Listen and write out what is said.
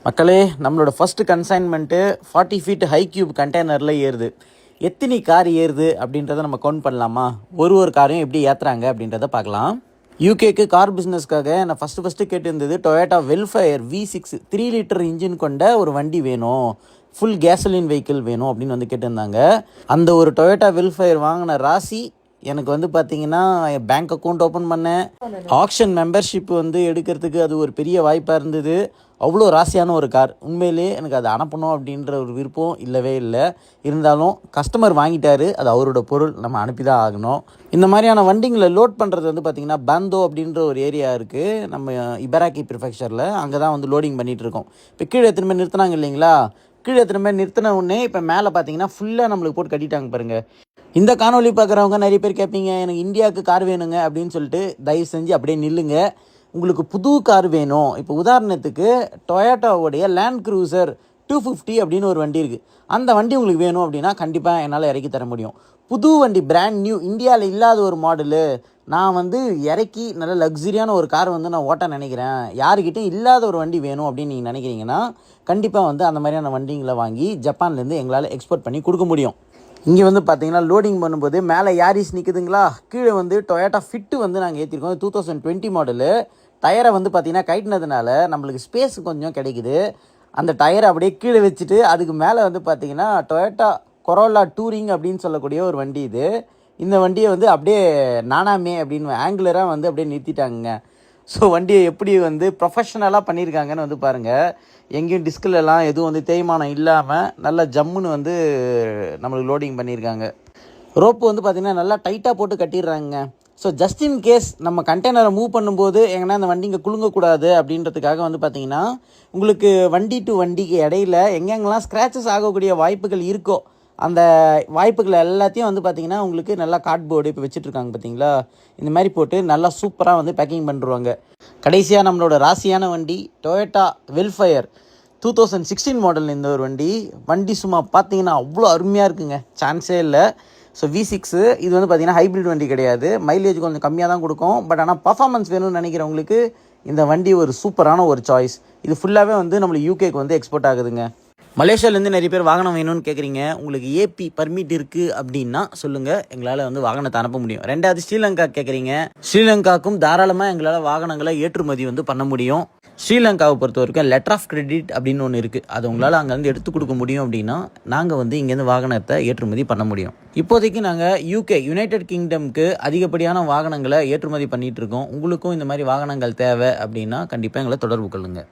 மக்களே, நம்மளோட first கன்சைன்மெண்ட்டு 40 feet high cube கண்டெய்னரில் ஏறுது. எத்தனை கார் ஏறுது அப்படின்றத நம்ம கவுண்ட் பண்ணலாமா? ஒரு காரையும் எப்படி ஏற்றுறாங்க அப்படின்றத பார்க்கலாம். யூகேக்கு கார் பிஸ்னஸ்க்காக நான் ஃபஸ்ட்டு கேட்டிருந்தது Toyota Vellfire V6 3 litre engine கொண்ட ஒரு வண்டி வேணும், ஃபுல் கேசலின் வெஹிக்கிள் வேணும் அப்படின்னு வந்து கேட்டிருந்தாங்க. அந்த ஒரு டொயோட்டா வெல்ஃபயர் வாங்கின ராசி எனக்கு வந்து பார்த்தீங்கன்னா பேங்க் அக்கௌண்ட் ஓப்பன் பண்ணேன். ஆக்ஷன் மெம்பர்ஷிப் வந்து எடுக்கிறதுக்கு அது ஒரு பெரிய வாய்ப்பாக இருந்தது. அவ்வளோ ராசியான ஒரு கார். உண்மையிலே எனக்கு அதை அனுப்பணும் அப்படின்ற ஒரு விருப்பம் இல்லவே இல்லை. இருந்தாலும் கஸ்டமர் வாங்கிட்டார், அது அவரோட பொருள், நம்ம அனுப்பி தான் ஆகணும். இந்த மாதிரியான வண்டிங்களை லோட் பண்ணுறது வந்து பார்த்திங்கன்னா பாந்தோ அப்படின்ற ஒரு ஏரியா இருக்குது நம்ம இபராக்கி ப்ரிஃபெக்சரில். அங்கே தான் வந்து லோடிங் பண்ணிகிட்டு இருக்கோம். இப்போ கீழே எத்தனை பேர் நிறுத்தினாங்க இல்லைங்களா? கீழே எத்தனை பேர் நிறுத்தின உடனே இப்போ மேலே பார்த்தீங்கன்னா ஃபுல்லாக நம்மளுக்கு போட்டு கட்டிட்டாங்க பாருங்கள். இந்த காணொலி பார்க்குறவங்க நிறைய பேர் கேட்பீங்க, எனக்கு இந்தியாவுக்கு கார் வேணுங்க அப்படின்னு சொல்லிட்டு. தயவு செஞ்சு அப்படியே நில்லுங்க. உங்களுக்கு புது கார் வேணும். இப்போ உதாரணத்துக்கு டொயோட்டாவோடைய லேண்ட் க்ரூசர் 250 அப்படின்னு ஒரு வண்டி இருக்குது. அந்த வண்டி உங்களுக்கு வேணும் அப்படின்னா கண்டிப்பாக என்னால் இறக்கி தர முடியும். புது வண்டி, பிராண்ட் நியூ, இந்தியாவில் இல்லாத ஒரு மாடலு, நான் வந்து இறக்கி நல்ல லக்ஸரியான ஒரு கார் வந்து நான் ஓட்ட நினைக்கிறேன், யாருக்கிட்டையும் இல்லாத ஒரு வண்டி வேணும் அப்படின்னு நீங்கள் நினைக்கிறீங்கன்னா கண்டிப்பாக வந்து அந்த மாதிரியான வண்டிங்களை வாங்கி ஜப்பான்லேருந்து எங்களால் எக்ஸ்போர்ட் பண்ணி கொடுக்க முடியும். இங்கே வந்து பார்த்தீங்கன்னா லோடிங் பண்ணும்போது மேலே யாரிஸ் நிற்குதுங்களா, கீழே வந்து டொயோட்டா ஃபிட்டு வந்து நாங்கள் ஏற்றிருக்கோம். 2020 மாடலு. டயரை வந்து பார்த்திங்கன்னா கைட்டினதுனால நம்மளுக்கு ஸ்பேஸ் கொஞ்சம் கிடைக்குது. அந்த டயரை அப்படியே கீழே வச்சுட்டு அதுக்கு மேலே வந்து பார்த்திங்கன்னா டொயோட்டா கொரோலா டூரிங் அப்படின்னு சொல்லக்கூடிய ஒரு வண்டி இது. இந்த வண்டியை வந்து அப்படியே நானாமே அப்படின்னு ஆங்குலராக வந்து அப்படியே நிறுத்திட்டாங்க. ஸோ வண்டியை எப்படி வந்து ப்ரொஃபஷ்னலாக பண்ணியிருக்காங்கன்னு வந்து பாருங்கள். எங்கேயும் டிஸ்கிலெலாம் எதுவும் வந்து தேய்மானம் இல்லாமல் நல்லா ஜம்முன்னு வந்து நம்மளுக்கு லோடிங் பண்ணியிருக்காங்க. ரோப்பு வந்து பார்த்திங்கன்னா நல்லா டைட்டாக போட்டு கட்டிடுறாங்க. ஸோ ஜஸ்ட் இன் கேஸ் நம்ம கண்டெய்னரை மூவ் பண்ணும்போது எங்கன்னா அந்த வண்டிங்க குலுங்கக்கூடாது அப்படின்றதுக்காக வந்து பார்த்திங்கன்னா உங்களுக்கு வண்டி டு வண்டிக்கு இடையில எங்கெங்கெல்லாம் ஸ்க்ராச்சஸ் ஆகக்கூடிய வாய்ப்புகள் இருக்கோ அந்த வாய்ப்புகள் எல்லாத்தையும் வந்து பார்த்திங்கன்னா உங்களுக்கு நல்லா கார்ட்போர்டு இப்போ வச்சுட்ருக்காங்க பார்த்தீங்களா, இந்த மாதிரி போட்டு நல்லா சூப்பராக வந்து பேக்கிங் பண்ணுருவாங்க. கடைசியாக நம்மளோட ராசியான வண்டி டொயோட்டா வெல்ஃபயர் 2016 மாடல். இந்த ஒரு வண்டி சும்மா பார்த்தீங்கன்னா அவ்வளோ அருமையாக இருக்குங்க, சான்ஸே இல்லை. ஸோ V6 இது வந்து பார்த்திங்கன்னா ஹைப்ரிட் வண்டி கிடையாது, மைலேஜ் கொஞ்சம் கம்மியாக தான் கொடுக்கும். பட் ஆனால் பர்ஃபார்மன்ஸ் வேணும்னு நினைக்கிறவங்களுக்கு இந்த வண்டி ஒரு சூப்பரான ஒரு சாய்ஸ். இது ஃபுல்லாகவே வந்து நம்மளுக்கு யூகேக்கு வந்து எக்ஸ்போர்ட் ஆகுதுங்க. மலேசியாவிலேருந்து நிறைய பேர் வாகனம் வேணும்னு கேட்குறீங்க. உங்களுக்கு AP பர்மிட் இருக்குது அப்படின்னா சொல்லுங்கள், எங்களால் வந்து வாகனத்தை அனுப்ப முடியும். ரெண்டாவது ஸ்ரீலங்கா கேட்குறீங்க. ஸ்ரீலங்காவுக்கும் தாராளமாக எங்களால் வாகனங்களை ஏற்றுமதி வந்து பண்ண முடியும். ஸ்ரீலங்காவை பொறுத்த வரைக்கும் லெட்டர் ஆஃப் கிரெடிட் அப்படின்னு ஒன்று இருக்குது. அது உங்களால் அங்கேருந்து எடுத்து கொடுக்க முடியும் அப்படின்னா நாங்கள் வந்து இங்கேருந்து வாகனத்தை ஏற்றுமதி பண்ண முடியும். இப்போதைக்கு நாங்கள் யுனைடெட் கிங்டம்க்கு அதிகப்படியான வாகனங்களை ஏற்றுமதி பண்ணிகிட்டு இருக்கோம். உங்களுக்கும் இந்த மாதிரி வாகனங்கள் தேவை அப்படின்னா கண்டிப்பாக எங்களை தொடர்பு கொள்ளுங்கள்.